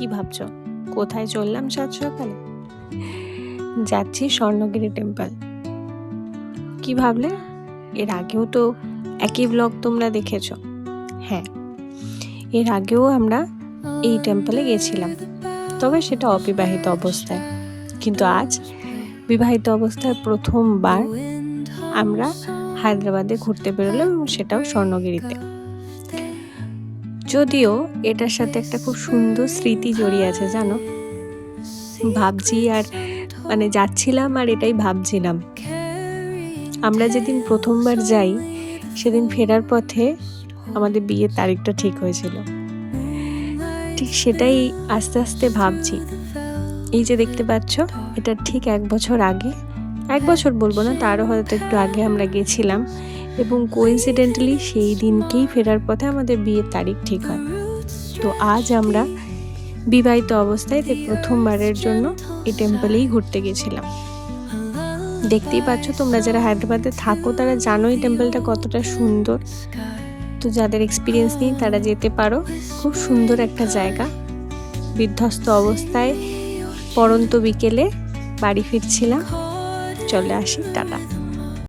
কি ভাবছো, কোথায় চললাম সাত সকালে? যাচ্ছি স্বর্ণগিরি টেম্পল। কি ভাবলে? এর আগেও তো একই ব্লগ তোমরা দেখেছো। হ্যাঁ, এর আগেও আমরা এই টেম্পলে গেছিলাম, তবে সেটা অবিবাহিত অবস্থায়। কিন্তু আজ বিবাহিত অবস্থায় প্রথমবার আমরা হায়দ্রাবাদে ঘুরতে বেরোলাম, এবং সেটাও স্বর্ণগিরিতে। যদিও এটার সাথে একটা খুব সুন্দর স্মৃতি জড়িয়ে আছে জানো। ভাবছি আর যাচ্ছিলাম আর এটাই ভাবছিলাম, আমরা যেদিন প্রথমবার যাই সেদিন ফেরার পথে আমাদের বিয়ের তারিখটা ঠিক হয়েছিল। ঠিক সেটাই আস্তে আস্তে ভাবছি। এই যে দেখতে পাচ্ছ, এটা ঠিক 1 বছর আগে, 1 বছর বলবো না, তারও হয়তো একটু আগে আমরা গেছিলাম, এবং কোইন্সিডেন্টালি সেই দিনকেই ফেরার পথে আমাদের বিয়ের তারিখ ঠিক হয়। তো আজ আমরা বিবাহিত অবস্থায় প্রথমবারের জন্য এই টেম্পলেই ঘুরতে গেছিলাম। দেখতেই পাচ্ছ, তোমরা যারা হায়দ্রাবাদে থাকো তারা জানো এই টেম্পলটা কতটা সুন্দর। তো যাদের এক্সপিরিয়েন্স নেই তারা যেতে পারো, খুব সুন্দর একটা জায়গা। বিধ্বস্ত অবস্থায় পড়ন্ত বিকেলে বাড়ি ফিরছিলাম। চলে আসি, টাটা।